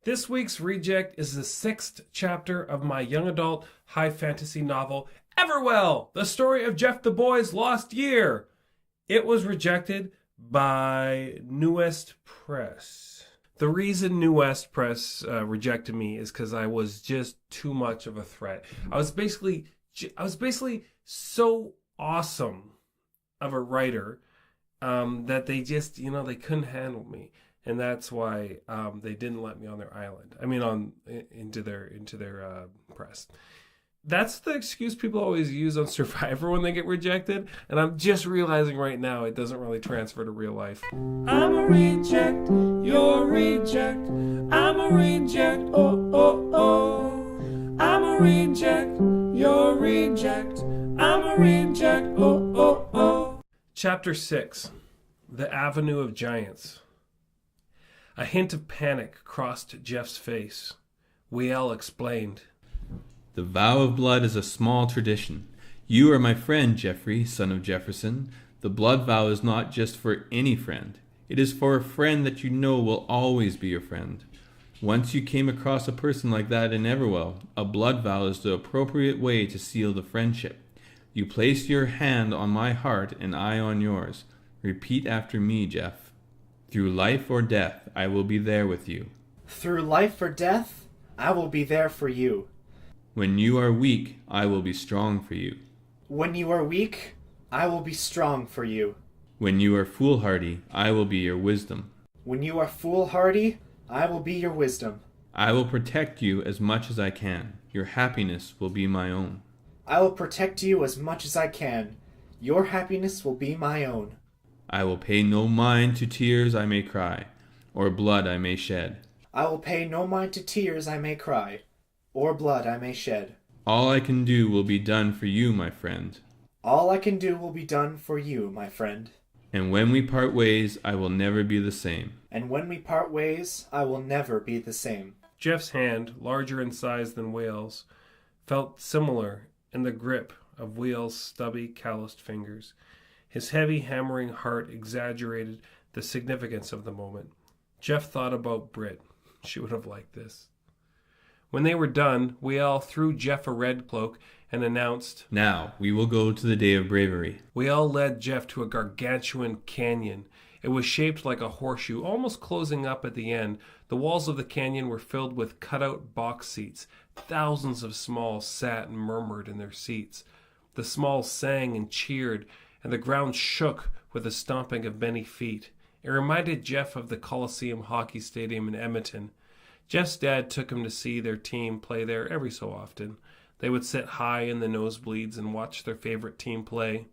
This week's reject is the 6th chapter of my young adult high fantasy novel, Everwell, the story of Jeff the Boy's lost year. It was rejected by New West Press. The reason New West Press rejected me is because I was just too much of a threat. I was basically so awesome of a writer that they just, they couldn't handle me. And that's why they didn't let me on their island. I mean, into their press. That's the excuse people always use on Survivor when they get rejected. And I'm just realizing right now it doesn't really transfer to real life. I'm a reject, you're a reject. I'm a reject, oh, oh, oh. I'm a reject, you're a reject. I'm a reject, oh, oh, oh. Chapter 6, The Avenue of Giants. A hint of panic crossed Jeff's face. Wiel explained. The vow of blood is a small tradition. You are my friend, Geoffrey, son of Jefferson. The blood vow is not just for any friend. It is for a friend that you know will always be your friend. Once you came across a person like that in Everwell, a blood vow is the appropriate way to seal the friendship. You place your hand on my heart and I on yours. Repeat after me, Jeff. Through life or death, I will be there with you. Through life or death, I will be there for you. When you are weak, I will be strong for you. When you are weak, I will be strong for you. When you are foolhardy, I will be your wisdom. When you are foolhardy, I will be your wisdom. I will protect you as much as I can. Your happiness will be my own. I will protect you as much as I can. Your happiness will be my own. I will pay no mind to tears I may cry, or blood I may shed. I will pay no mind to tears I may cry, or blood I may shed. All I can do will be done for you, my friend. All I can do will be done for you, my friend. And when we part ways, I will never be the same. And when we part ways, I will never be the same. Jeff's hand, larger in size than Wiel's, felt similar in the grip of Wiel's stubby, calloused fingers. His heavy, hammering heart exaggerated the significance of the moment. Jeff thought about Britt. She would have liked this. When they were done, Wiel threw Jeff a red cloak and announced, Now, we will go to the Day of Bravery. Wiel led Jeff to a gargantuan canyon. It was shaped like a horseshoe, almost closing up at the end. The walls of the canyon were filled with cut-out box seats. Thousands of Smalls sat and murmured in their seats. The Smalls sang and cheered, and the ground shook with the stomping of many feet. It reminded Jeff of the Coliseum hockey stadium in Edmonton. Jeff's dad took him to see their team play there every so often. They would sit high in the nosebleeds and watch their favorite team play.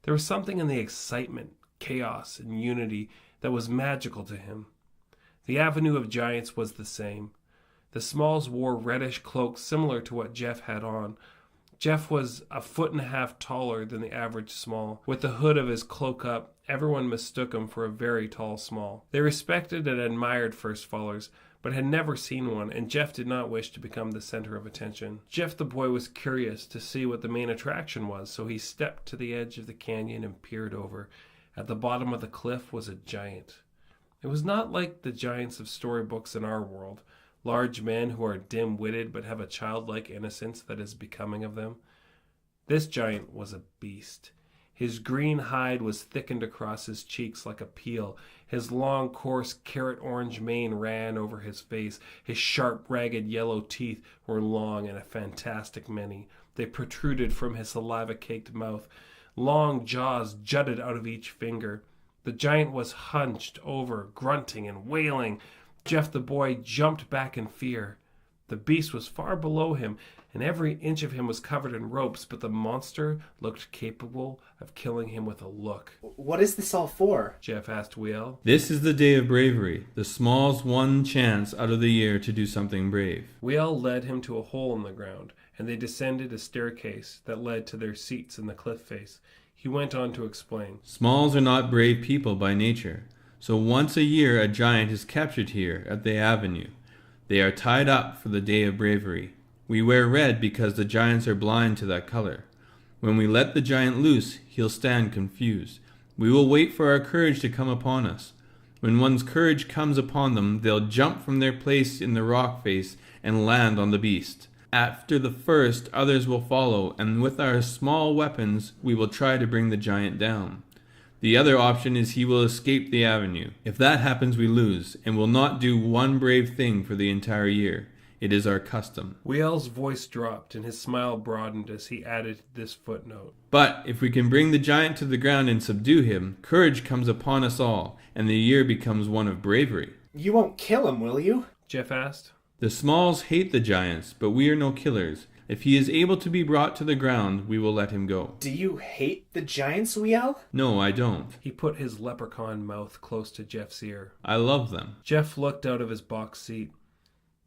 There was something in the excitement, chaos, and unity that was magical to him. The Avenue of Giants was the same. The Smalls wore reddish cloaks similar to what Jeff had on. Jeff was 1.5 feet taller than the average Small. With the hood of his cloak up, everyone mistook him for a very tall Small. They respected and admired First Fallers, but had never seen one, and Jeff did not wish to become the center of attention. Jeff the Boy was curious to see what the main attraction was, so he stepped to the edge of the canyon and peered over. At the bottom of the cliff was a giant. It was not like the giants of storybooks in our world. Large men who are dim-witted but have a childlike innocence that is becoming of them. This giant was a beast. His green hide was thickened across his cheeks like a peel. His long, coarse, carrot-orange mane ran over his face. His sharp, ragged yellow teeth were long and a fantastic many. They protruded from his saliva-caked mouth. Long jaws jutted out of each finger. The giant was hunched over, grunting and wailing. Jeff the Boy jumped back in fear. The beast was far below him, and every inch of him was covered in ropes, but the monster looked capable of killing him with a look. What is this all for? Jeff asked Wiel. This is the Day of Bravery, the Smalls' one chance out of the year to do something brave. Wiel led him to a hole in the ground, and they descended a staircase that led to their seats in the cliff face. He went on to explain. Smalls are not brave people by nature. So once a year a giant is captured here at the Avenue. They are tied up for the Day of Bravery. We wear red because the giants are blind to that color. When we let the giant loose, he'll stand confused. We will wait for our courage to come upon us. When one's courage comes upon them, they'll jump from their place in the rock face and land on the beast. After the first, others will follow, and with our small weapons, we will try to bring the giant down. The other option is he will escape the avenue. If that happens, we lose, and will not do one brave thing for the entire year. It is our custom. Wiel's voice dropped, and his smile broadened as he added this footnote. But if we can bring the giant to the ground and subdue him, courage comes upon us all, and the year becomes one of bravery. You won't kill him, will you? Jeff asked. The Smalls hate the giants, but we are no killers. If he is able to be brought to the ground, we will let him go. Do you hate the giants, Wiel? No, I don't. He put his leprechaun mouth close to Jeff's ear. I love them. Jeff looked out of his box seat.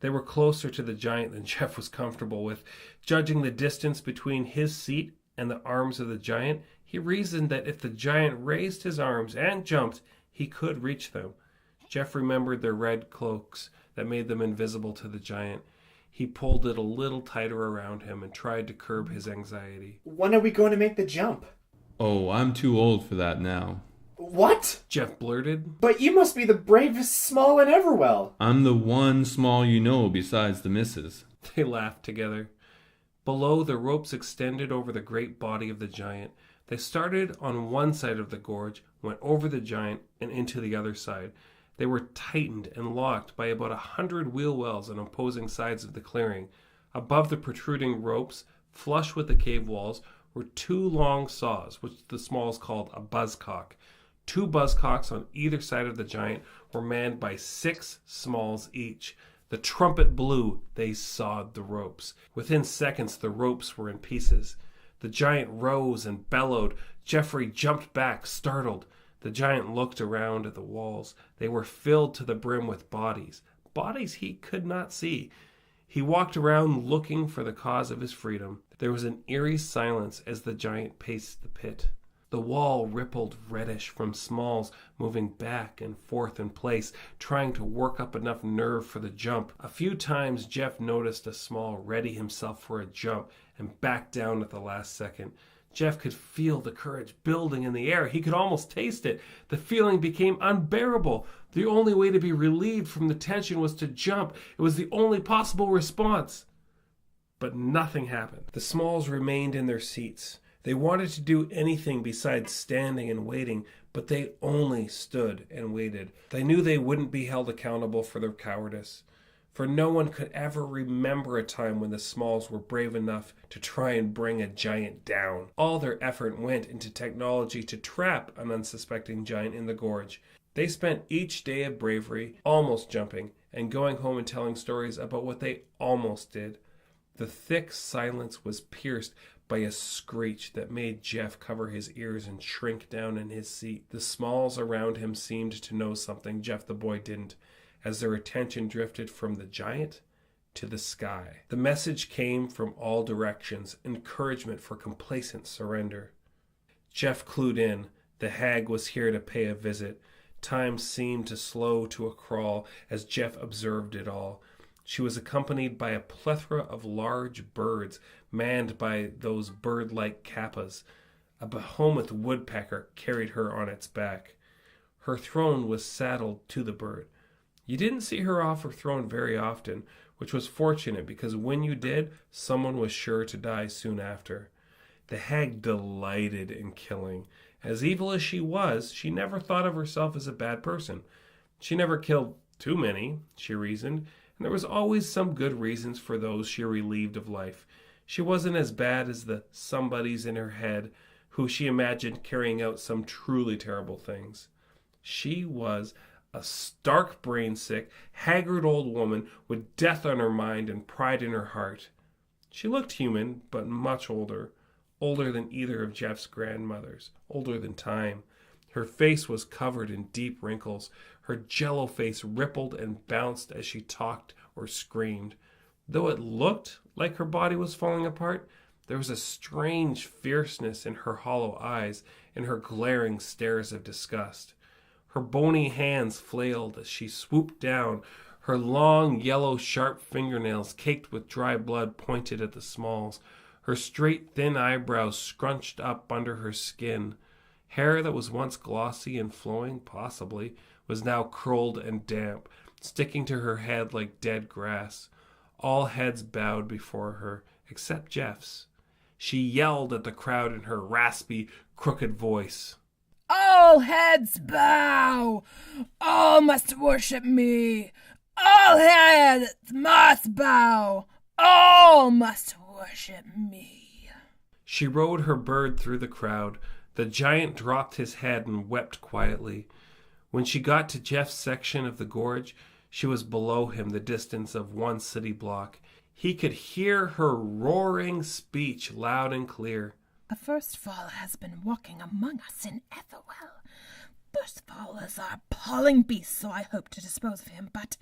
They were closer to the giant than Jeff was comfortable with. Judging the distance between his seat and the arms of the giant, he reasoned that if the giant raised his arms and jumped, he could reach them. Jeff remembered their red cloaks that made them invisible to the giant. He pulled it a little tighter around him and tried to curb his anxiety. When are we going to make the jump? Oh, I'm too old for that now. What? Jeff blurted. But you must be the bravest Small in Everwell. I'm the one Small you know besides the missus. They laughed together. Below, the ropes extended over the great body of the giant. They started on one side of the gorge, went over the giant, and into the other side. They were tightened and locked by about 100 wheel wells on opposing sides of the clearing. Above the protruding ropes, flush with the cave walls, were 2 long saws, which the Smalls called a buzzcock. 2 buzzcocks on either side of the giant were manned by 6 Smalls each. The trumpet blew, they sawed the ropes. Within seconds, the ropes were in pieces. The giant rose and bellowed. Jeffrey jumped back, startled. The giant looked around at the walls. They were filled to the brim with bodies. Bodies he could not see. He walked around looking for the cause of his freedom. There was an eerie silence as the giant paced the pit. The wall rippled reddish from Smalls moving back and forth in place, trying to work up enough nerve for the jump. A few times Jeff noticed a Small ready himself for a jump and back down at the last second. Jeff could feel the courage building in the air. He could almost taste it. The feeling became unbearable. The only way to be relieved from the tension was to jump. It was the only possible response. But nothing happened. The Smalls remained in their seats. They wanted to do anything besides standing and waiting, but they only stood and waited. They knew they wouldn't be held accountable for their cowardice, for no one could ever remember a time when the Smalls were brave enough to try and bring a giant down. All their effort went into technology to trap an unsuspecting giant in the gorge. They spent each day of bravery, almost jumping, and going home and telling stories about what they almost did. The thick silence was pierced by a screech that made Jeff cover his ears and shrink down in his seat. The Smalls around him seemed to know something Jeff the boy didn't, as their attention drifted from the giant to the sky. The message came from all directions, encouragement for complacent surrender. Jeff clued in. The hag was here to pay a visit. Time seemed to slow to a crawl as Jeff observed it all. She was accompanied by a plethora of large birds, manned by those bird-like kappas. A behemoth woodpecker carried her on its back. Her throne was saddled to the bird. You didn't see her off her throne very often, which was fortunate because when you did, someone was sure to die soon after. The hag delighted in killing. As evil as she was, she never thought of herself as a bad person. She never killed too many, she reasoned, and there was always some good reasons for those she relieved of life. She wasn't as bad as the somebodies in her head who she imagined carrying out some truly terrible things. She was a stark, brain-sick, haggard old woman with death on her mind and pride in her heart. She looked human, but much older. Older than either of Jeff's grandmothers. Older than time. Her face was covered in deep wrinkles. Her jello face rippled and bounced as she talked or screamed. Though it looked like her body was falling apart, there was a strange fierceness in her hollow eyes, in her glaring stares of disgust. Her bony hands flailed as she swooped down. Her long, yellow, sharp fingernails caked with dry blood pointed at the Smalls. Her straight, thin eyebrows scrunched up under her skin. Hair that was once glossy and flowing, possibly, was now curled and damp, sticking to her head like dead grass. All heads bowed before her, except Jeff's. She yelled at the crowd in her raspy, crooked voice. All heads bow! All must worship me! All heads must bow! All must worship me! She rode her bird through the crowd. The giant dropped his head and wept quietly. When she got to Jeff's section of the gorge, she was below him the distance of 1 city block. He could hear her roaring speech loud and clear. The first faller has been walking among us in Everwell. First fallers are appalling beasts, so I hoped to dispose of him, but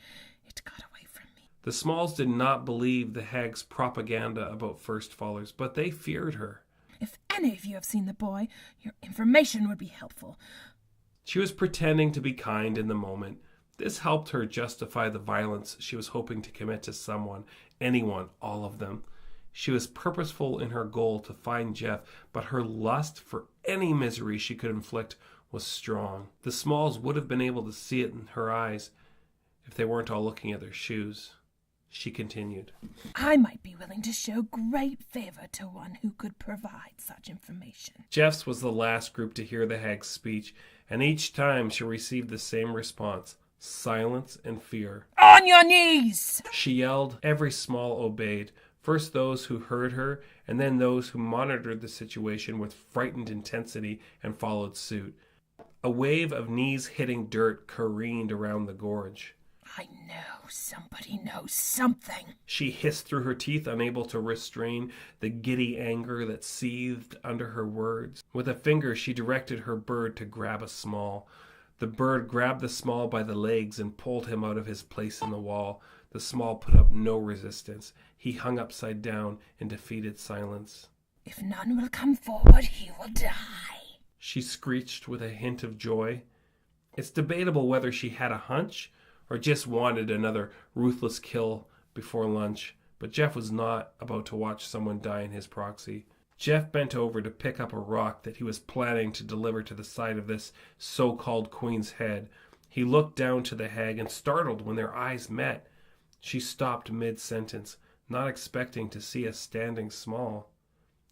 it got away from me. The Smalls did not believe the hag's propaganda about first fallers, but they feared her. If any of you have seen the boy, your information would be helpful. She was pretending to be kind in the moment. This helped her justify the violence she was hoping to commit to someone, anyone, all of them. She was purposeful in her goal to find Jeff, but her lust for any misery she could inflict was strong. The Smalls would have been able to see it in her eyes if they weren't all looking at their shoes. She continued. I might be willing to show great favor to one who could provide such information. Jeff's was the last group to hear the hag's speech, and each time she received the same response. Silence and fear. On your knees! She yelled. Every Small obeyed. First those who heard her, and then those who monitored the situation with frightened intensity and followed suit. A wave of knees hitting dirt careened around the gorge. I know somebody knows something. She hissed through her teeth, unable to restrain the giddy anger that seethed under her words. With a finger, she directed her bird to grab a Small. The bird grabbed the Small by the legs and pulled him out of his place in the wall. The Small put up no resistance. He hung upside down in defeated silence. If none will come forward, he will die. She screeched with a hint of joy. It's debatable whether she had a hunch or just wanted another ruthless kill before lunch, but Jeff was not about to watch someone die in his proxy. Jeff bent over to pick up a rock that he was planning to deliver to the side of this so-called queen's head. He looked down to the hag and startled when their eyes met. She stopped mid-sentence, not expecting to see a standing Small.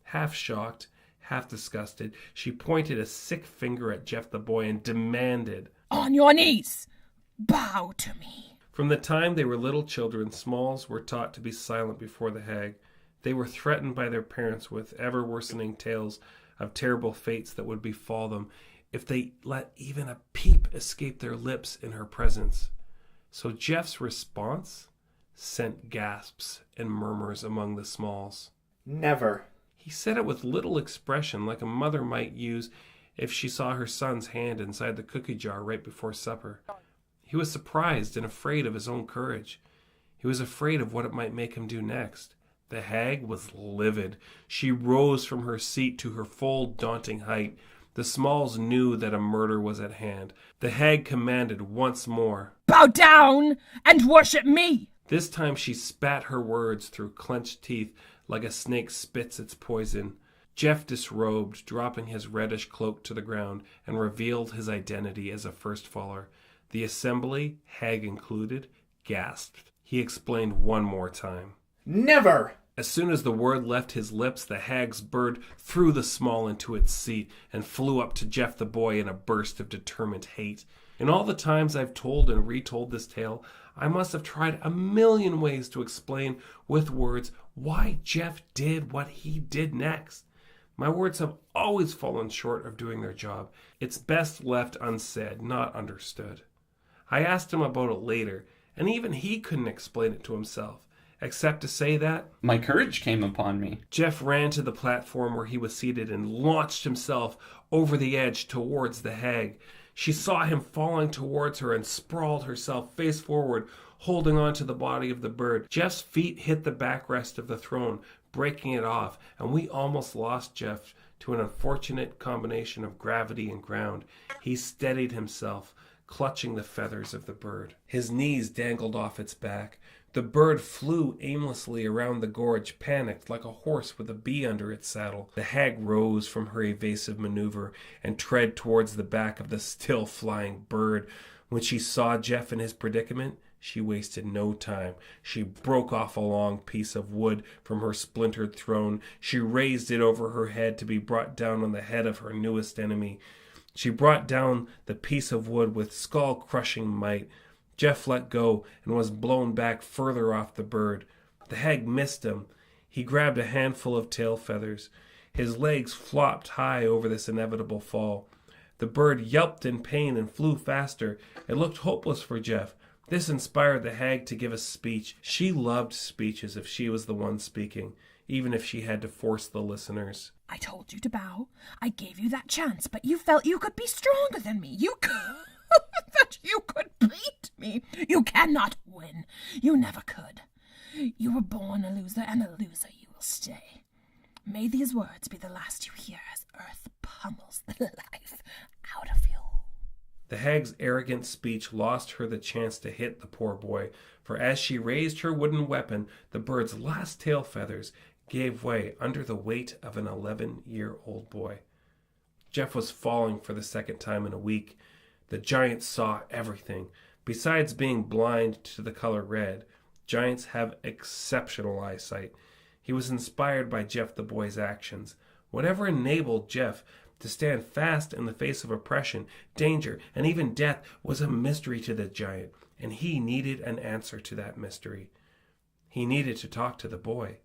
Half shocked, half disgusted, she pointed a sick finger at Jeff the boy and demanded, On your knees! Bow to me. From the time they were little children, Smalls were taught to be silent before the hag. They were threatened by their parents with ever-worsening tales of terrible fates that would befall them if they let even a peep escape their lips in her presence. So Jeff's response sent gasps and murmurs among the Smalls. Never. He said it with little expression, like a mother might use if she saw her son's hand inside the cookie jar right before supper. He was surprised and afraid of his own courage. He was afraid of what it might make him do next. The hag was livid. She rose from her seat to her full, daunting height. The Smalls knew that a murder was at hand. The hag commanded once more, Bow down and worship me! This time she spat her words through clenched teeth like a snake spits its poison. Jeff disrobed, dropping his reddish cloak to the ground, and revealed his identity as a first faller. The assembly, hag included, gasped. He explained one more time. Never! As soon as the word left his lips, the hag's bird threw the Small into its seat and flew up to Jeff the boy in a burst of determined hate. In all the times I've told and retold this tale, I must have tried a million ways to explain with words why Jeff did what he did next. My words have always fallen short of doing their job. It's best left unsaid, not understood. I asked him about it later, and even he couldn't explain it to himself, except to say that my courage came upon me. Jeff ran to the platform where he was seated and launched himself over the edge towards the hag. She saw him falling towards her and sprawled herself face forward, holding on to the body of the bird. Jeff's feet hit the backrest of the throne, breaking it off, and we almost lost Jeff to an unfortunate combination of gravity and ground. He steadied himself, clutching the feathers of the bird. His knees dangled off its back. The bird flew aimlessly around the gorge, panicked like a horse with a bee under its saddle. The hag rose from her evasive maneuver and tread towards the back of the still flying bird. When she saw Jeff in his predicament, she wasted no time. She broke off a long piece of wood from her splintered throne. She raised it over her head to be brought down on the head of her newest enemy. She brought down the piece of wood with skull-crushing might. Jeff let go and was blown back further off the bird. The hag missed him. He grabbed a handful of tail feathers. His legs flopped high over this inevitable fall. The bird yelped in pain and flew faster. It looked hopeless for Jeff. This inspired the hag to give a speech. She loved speeches if she was the one speaking, even if she had to force the listeners. I told you to bow. I gave you that chance, but you felt you could be stronger than me. You could. That you could beat me. You cannot win. You never could. You were born a loser, and a loser you will stay. May these words be the last you hear as earth pummels the life out of you. The hag's arrogant speech lost her the chance to hit the poor boy, for as she raised her wooden weapon, the bird's last tail feathers gave way under the weight of an 11-year-old boy. Jeff was falling for the second time in a week. The giant saw everything. Besides being blind to the color red, giants have exceptional eyesight. He was inspired by Jeff the boy's actions. Whatever enabled Jeff to stand fast in the face of oppression, danger, and even death was a mystery to the giant, and he needed an answer to that mystery. He needed to talk to the boy.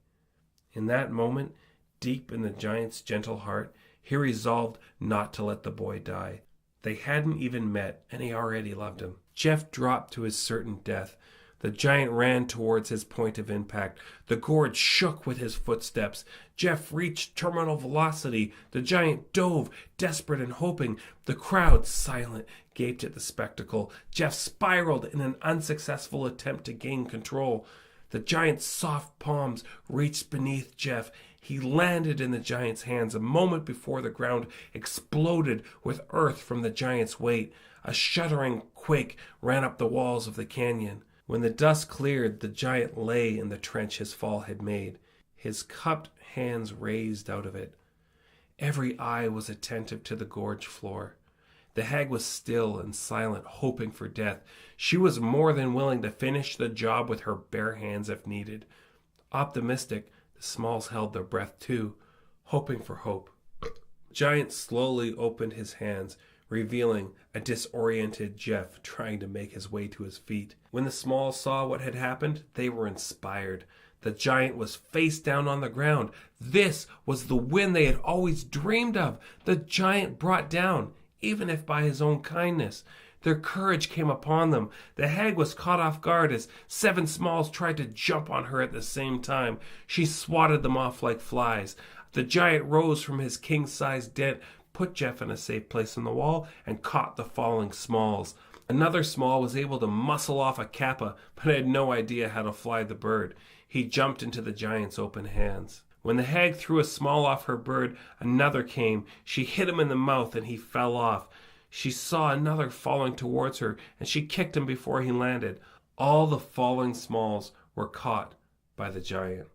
In that moment, deep in the giant's gentle heart, he resolved not to let the boy die. They hadn't even met, and he already loved him. Jeff dropped to his certain death. The giant ran towards his point of impact. The gorge shook with his footsteps. Jeff reached terminal velocity. The giant dove, desperate and hoping. The crowd, silent, gaped at the spectacle. Jeff spiraled in an unsuccessful attempt to gain control. The giant's soft palms reached beneath Jeff. He landed in the giant's hands a moment before the ground exploded with earth from the giant's weight. A shuddering quake ran up the walls of the canyon. When the dust cleared, the giant lay in the trench his fall had made, his cupped hands raised out of it. Every eye was attentive to the gorge floor. The hag was still and silent, hoping for death. She was more than willing to finish the job with her bare hands if needed. Optimistic, the Smalls held their breath too, hoping for hope. The giant slowly opened his hands, revealing a disoriented Jeff trying to make his way to his feet. When the Smalls saw what had happened, they were inspired. The giant was face down on the ground. This was the win they had always dreamed of. The giant brought down, even if by his own kindness. Their courage came upon them. The hag was caught off guard as 7 Smalls tried to jump on her at the same time. She swatted them off like flies. The giant rose from his king-sized dent, put Jeff in a safe place on the wall, and caught the falling Smalls. Another Small was able to muscle off a kappa, but had no idea how to fly the bird. He jumped into the giant's open hands. When the hag threw a Small off her bird, another came. She hit him in the mouth, and he fell off. She saw another falling towards her, and she kicked him before he landed. All the falling Smalls were caught by the giant.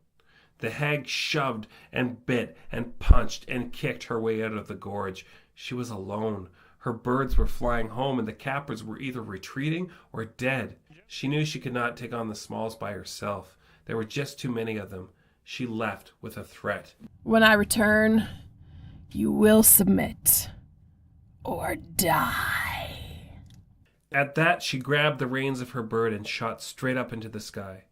The hag shoved and bit and punched and kicked her way out of the gorge. She was alone. Her birds were flying home, and the cappers were either retreating or dead. She knew she could not take on the Smalls by herself. There were just too many of them. She left with a threat. When I return, you will submit or die. At that, she grabbed the reins of her bird and shot straight up into the sky.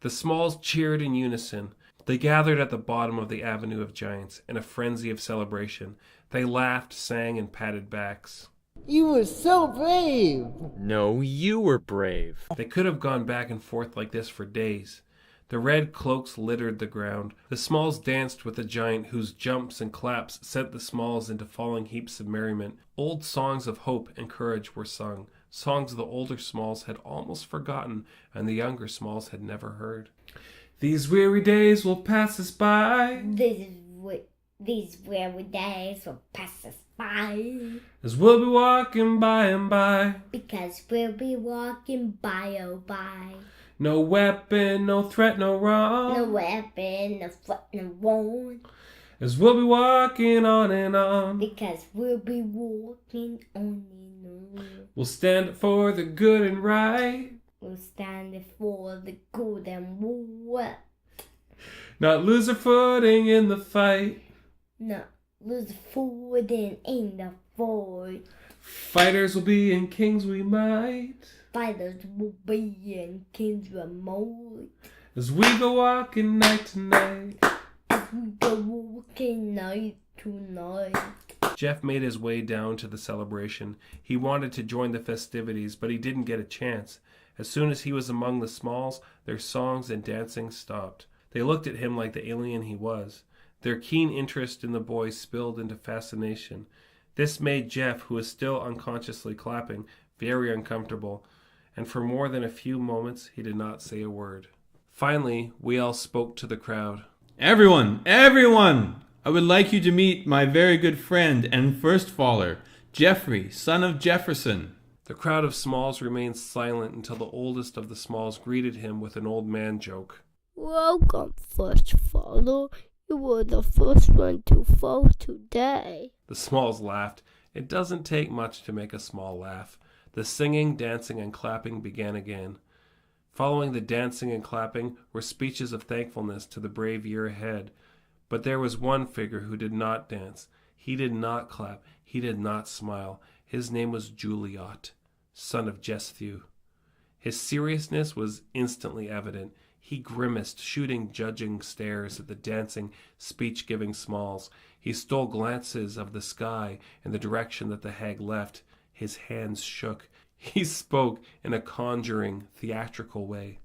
The Smalls cheered in unison. They gathered at the bottom of the Avenue of Giants in a frenzy of celebration. They laughed, sang, and patted backs. You were so brave! No, you were brave. They could have gone back and forth like this for days. The red cloaks littered the ground. The Smalls danced with the giant, whose jumps and claps sent the Smalls into falling heaps of merriment. Old songs of hope and courage were sung, songs the older Smalls had almost forgotten and the younger Smalls had never heard. These weary days will pass us by. These weary days will pass us by. As we'll be walking by and by. Because we'll be walking by, oh by. No weapon, no threat, no wrong. No weapon, no threat, no wrong. As we'll be walking on and on. Because we'll be walking on and on. We'll stand for the good and right. We'll stand for the good and right. Not lose our footing in the fight. Not lose footing in the fight. Fighters will be and kings we might. Fighters will be in kings remote. As we go walking night to night. As we go walking night to night. Jeff made his way down to the celebration. He wanted to join the festivities, but he didn't get a chance. As soon as he was among the Smalls, their songs and dancing stopped. They looked at him like the alien he was. Their keen interest in the boy spilled into fascination. This made Jeff, who was still unconsciously clapping, very uncomfortable, and for more than a few moments he did not say a word. Finally, Wiel spoke to the crowd. Everyone! Everyone! I would like you to meet my very good friend and first faller, Geoffrey, son of Jefferson. The crowd of Smalls remained silent until the oldest of the Smalls greeted him with an old man joke. Welcome, first faller. You were the first one to fall today. The Smalls laughed. It doesn't take much to make a Small laugh. The singing, dancing, and clapping began again. Following the dancing and clapping were speeches of thankfulness to the brave year ahead. But there was one figure who did not dance. He did not clap. He did not smile. His name was Juliot, son of Jesthew. His seriousness was instantly evident. He grimaced, shooting judging stares at the dancing, speech-giving Smalls. He stole glances of the sky in the direction that the hag left. His hands shook. He spoke in a conjuring, theatrical way.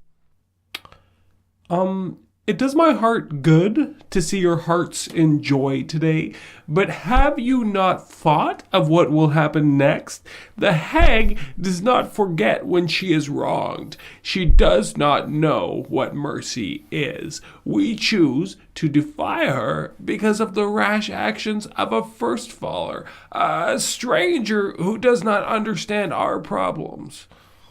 It does my heart good to see your hearts in joy today, but have you not thought of what will happen next? The hag does not forget when she is wronged. She does not know what mercy is. We choose to defy her because of the rash actions of a first faller, a stranger who does not understand our problems.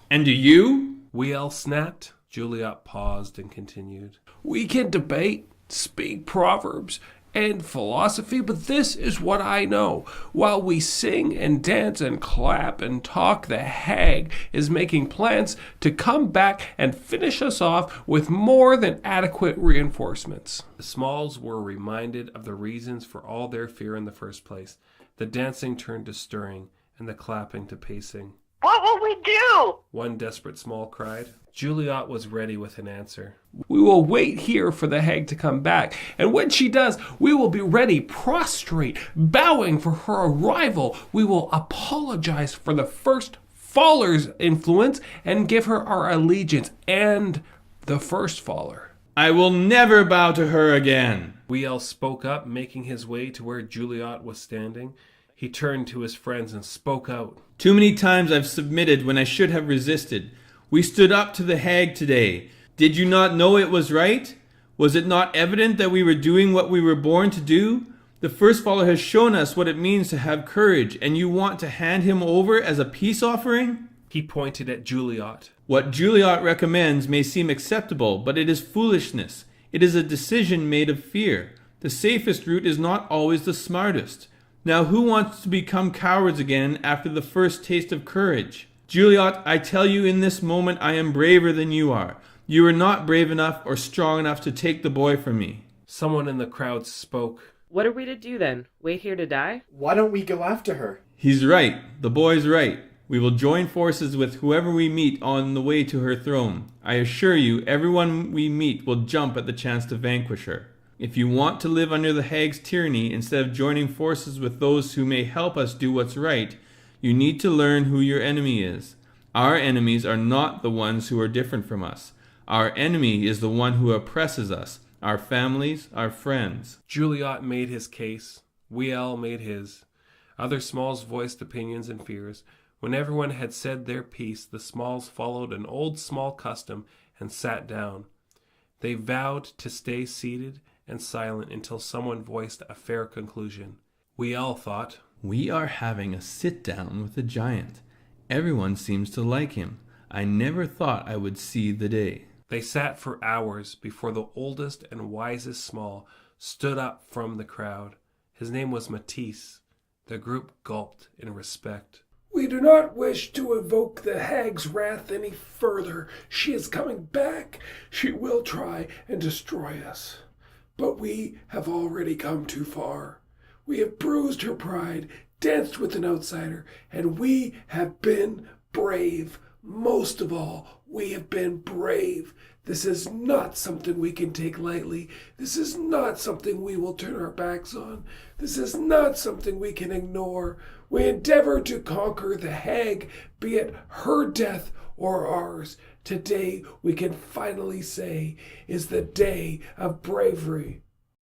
And do you? Wiel snapped. Juliot paused and continued. We can debate, speak proverbs, and philosophy, but this is what I know. While we sing and dance and clap and talk, the hag is making plans to come back and finish us off with more than adequate reinforcements. The Smalls were reminded of the reasons for all their fear in the first place. The dancing turned to stirring, and the clapping to pacing. What will we do? One desperate Small cried. Juliot was ready with an answer. We will wait here for the hag to come back, and when she does, we will be ready, prostrate, bowing for her arrival. We will apologize for the first faller's influence and give her our allegiance and the first faller. I will never bow to her again. Wiel spoke up, making his way to where Juliot was standing. He turned to his friends and spoke out. Too many times I've submitted when I should have resisted. We stood up to the hag today. Did you not know it was right? Was it not evident that we were doing what we were born to do? The first faller has shown us what it means to have courage, and you want to hand him over as a peace offering? He pointed at Juliot. What Juliot recommends may seem acceptable, but it is foolishness. It is a decision made of fear. The safest route is not always the smartest. Now who wants to become cowards again after the first taste of courage? Juliot, I tell you in this moment I am braver than you are. You are not brave enough or strong enough to take the boy from me. Someone in the crowd spoke. What are we to do then? Wait here to die? Why don't we go after her? He's right. The boy's right. We will join forces with whoever we meet on the way to her throne. I assure you, everyone we meet will jump at the chance to vanquish her. If you want to live under the hag's tyranny instead of joining forces with those who may help us do what's right, you need to learn who your enemy is. Our enemies are not the ones who are different from us. Our enemy is the one who oppresses us, our families, our friends. Juliot made his case. Wiel made his. Other Smalls voiced opinions and fears. When everyone had said their piece, the Smalls followed an old Small custom and sat down. They vowed to stay seated and silent until someone voiced a fair conclusion. Wiel thought, We are having a sit-down with a giant. Everyone seems to like him. I never thought I would see the day. They sat for hours before the oldest and wisest Small stood up from the crowd. His name was Matisse. The group gulped in respect. We do not wish to evoke the hag's wrath any further. She is coming back. She will try and destroy us. But we have already come too far. We have bruised her pride, danced with an outsider, and we have been brave. Most of all, we have been brave. This is not something we can take lightly. This is not something we will turn our backs on. This is not something we can ignore. We endeavor to conquer the hag, be it her death or ours. Today, we can finally say, is the day of bravery.